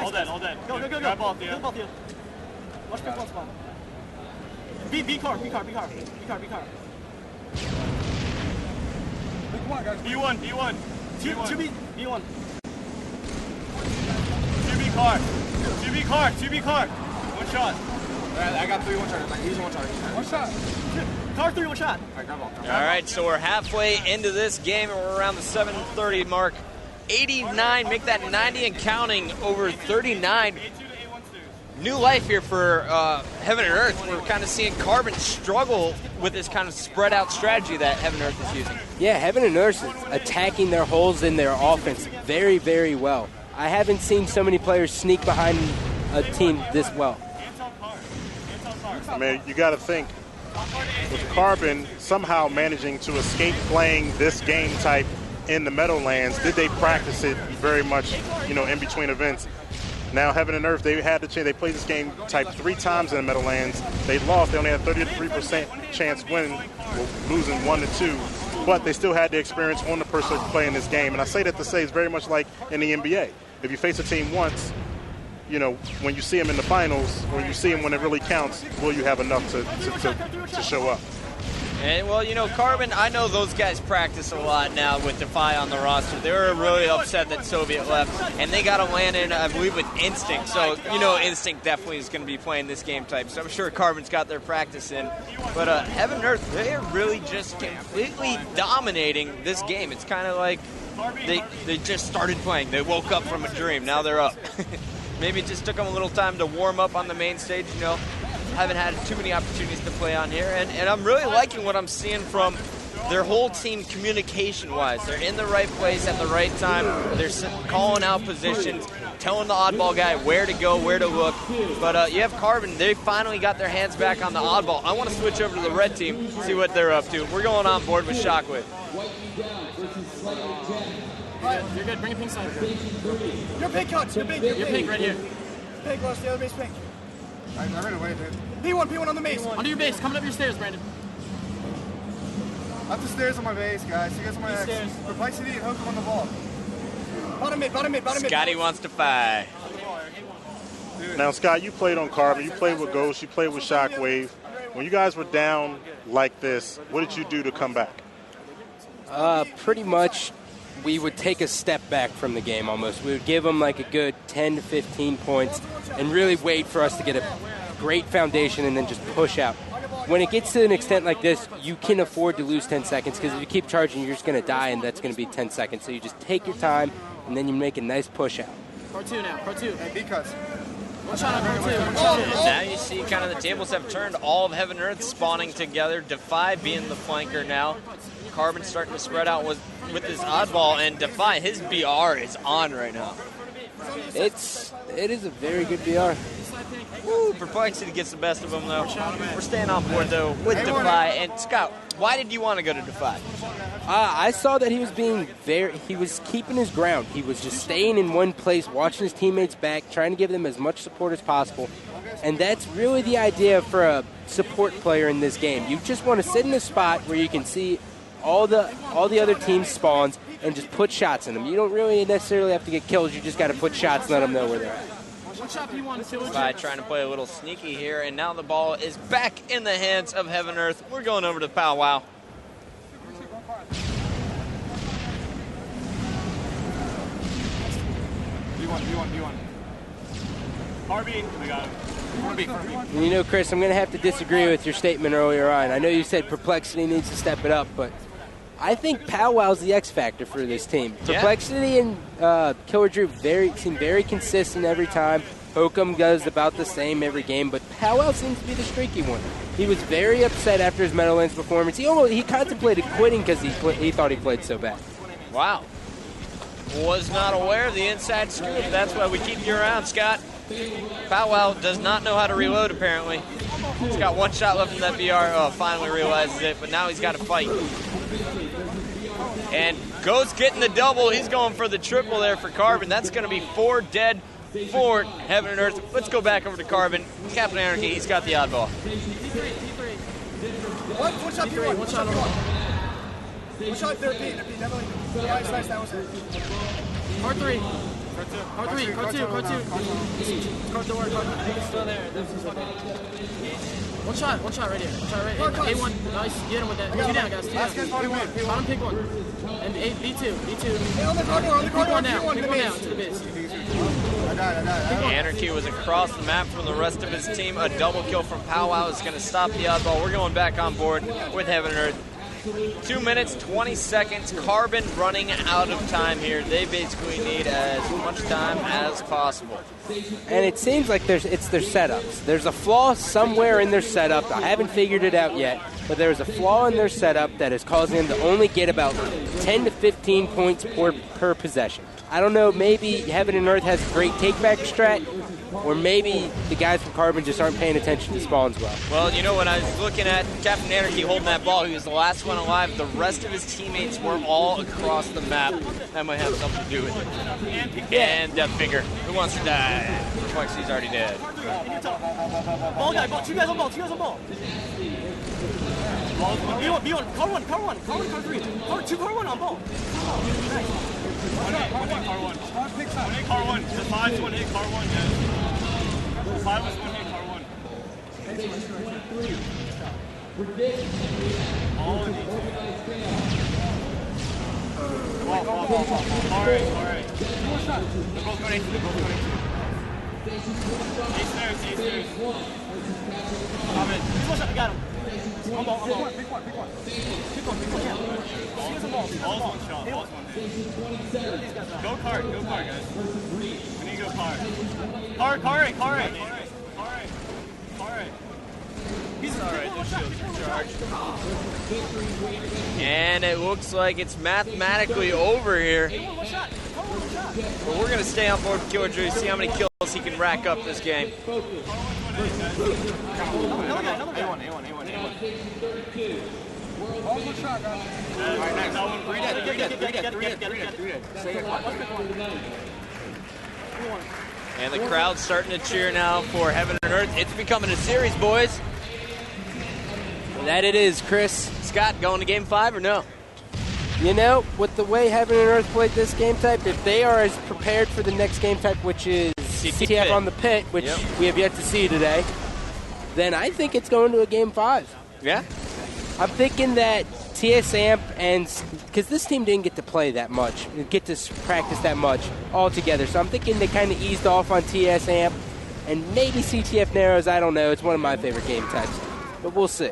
All dead, all dead. Go. Grab both, Kill both of you. Watch pick one spawn. B car. B1. B1. 2B car. One shot. I got 3 1-shots. He's 1 shot. One shot. Car 3 1 shot. All right, so we're halfway into this game, and we're around the 7:30 mark. 89, make that 90 and counting over 39. New life here for Heaven and Earth. We're kind of seeing Carbon struggle with this kind of spread out strategy that Heaven and Earth is using. Yeah, Heaven and Earth is attacking their holes in their offense very, very well. I haven't seen so many players sneak behind a team this well. I mean, you got to think, with Carbon somehow managing to escape playing this game type in the Meadowlands, did they practice it very much, in between events? Now, Heaven and Earth, they had to change. They played this game type 3 times in the Meadowlands. They lost. They only had a 33% chance winning, losing 1 to 2. But they still had the experience on the person playing this game. And I say that to say it's very much like in the NBA. If you face a team once, when you see them in the finals, or you see them when it really counts, will you have enough to show up? And, well, Carbon, I know those guys practice a lot now with Defy on the roster. They were really upset that Soviet left, and they got to land in, I believe, with Instinct. So, Instinct definitely is going to be playing this game type. So I'm sure Carbon's got their practice in. But Heaven and Earth, they're really just completely dominating this game. It's kind of like they just started playing. They woke up from a dream. Now they're up. Maybe it just took them a little time to warm up on the main stage, Haven't had too many opportunities to play on here, and I'm really liking what I'm seeing from their whole team communication-wise. They're in the right place at the right time. They're calling out positions, telling the oddball guy where to go, where to look. But you have Carbon. They finally got their hands back on the oddball. I want to switch over to the red team, see what they're up to. We're going on board with Shockwave. You're good. Bring a pink side. You're pink, Coach. You're pink right here. Pink, let's the other base pink. I ran away, dude. P1 on the base. Under your base. Coming up your stairs, Brandon. Up the stairs on my base, guys. You guys on my X. Perplexity and hook on the ball. Bottom mid. Scotty wants to fight. Now, Scott, you played on Carbon. You played with Ghost. You played with Shockwave. When you guys were down like this, what did you do to come back? Pretty much, we would take a step back from the game almost. We would give them like a good 10 to 15 points and really wait for us to get a great foundation and then just push out. When it gets to an extent like this, you can afford to lose 10 seconds because if you keep charging, you're just going to die, and that's going to be 10 seconds. So you just take your time, and then you make a nice push out. Part 2 now. Part 2. Because. One shot on part 2. Now you see kind of the tables have turned. All of Heaven and Earth spawning together. Defy being the flanker now. Carbon starting to spread out with his oddball, and Defy, his BR is on right now. It is a very good BR. Woo, Perplexity gets the best of them, though. We're staying on board, though, with Defy. And, Scott, why did you want to go to Defy? I saw that he was keeping his ground. He was just staying in one place, watching his teammates back, trying to give them as much support as possible. And that's really the idea for a support player in this game. You just want to sit in a spot where you can see all the other team's spawns and just put shots in them. You don't really necessarily have to get kills. You just got to put shots and let them know where they're at. By trying to play a little sneaky here, and now the ball is back in the hands of Heaven Earth. We're going over to Powwow. B1. Carbine. We got him. Chris, I'm going to have to disagree with your statement earlier on. I know you said Perplexity needs to step it up, but I think Powwow's the X factor for this team. Yeah. Perplexity and Killer Drew seem very consistent every time. Hokum does about the same every game, but Powwow seems to be the streaky one. He was very upset after his Meadowlands performance. He contemplated quitting because he thought he played so bad. Wow. Was not aware of the inside scoop. That's why we keep you around, Scott. Powwow does not know how to reload, apparently. He's got one shot left in that BR. Oh, finally realizes it, but now he's got to fight. And Ghost getting the double. He's going for the triple there for Carbon. That's going to be 4 dead for Heaven and Earth. Let's go back over to Carbon. Captain Anarchy, he's got the oddball. One shot P1. One shot P1. One shot 13. Nice. That was it. Part 3. Car 3, car 2. Car door, still there. One shot right here. A1, nice. Get him with that. 2 down, guys. 2 down. Bottom pick 1. And B2. On the car door. Pick one down to the base. Anarchy was across the map from the rest of his team. A double kill from Powwow is going to stop the oddball. We're going back on board with Heaven and Earth. 2 minutes, 20 seconds. Carbon running out of time here. They basically need as much time as possible. And it seems like it's their setups. There's a flaw somewhere in their setup. I haven't figured it out yet, but there's a flaw in their setup that is causing them to only get about 10 to 15 points per possession. I don't know, maybe Heaven and Earth has a great take-back strat, or maybe the guys from Carbon just aren't paying attention to spawns well. Well, you know, when I was looking at Captain Anarchy holding that ball, he was the last one alive. The rest of his teammates were all across the map. That might have something to do with it. And Deathfinger. Who wants to die? Perplexity's already dead. Ball guy, 2 guys on ball. B1, car 1, car 3. Car 2, car 1 on ball. Nice. One hit car 1. The 5's one hit car 1, guys. The 5 was one hit car 1. All of these. All right. They're both going 8. Ace stairs. Got him. On ball. Pick one. Ball's one shot. Go card, guys. We need to go card. Car 8. He's alright, their shields are charged. And it looks like it's mathematically over here. But we're going to stay on board with Killer Drew, see how many kills he can rack up this game. And the crowd's starting to cheer now for Heaven and Earth. It's becoming a series, boys. That it is, Chris. Scott, going to game 5 or no? You know, with the way Heaven and Earth played this game type, if they are as prepared for the next game type, which is CTF on the pit, which we have yet to see today, then I think it's going to a game 5. Yeah? I'm thinking that TS Amp and, because this team didn't get to play that much, get to practice that much all together, so I'm thinking they kind of eased off on TS Amp, and maybe CTF Narrows, I don't know, it's one of my favorite game types, but we'll see.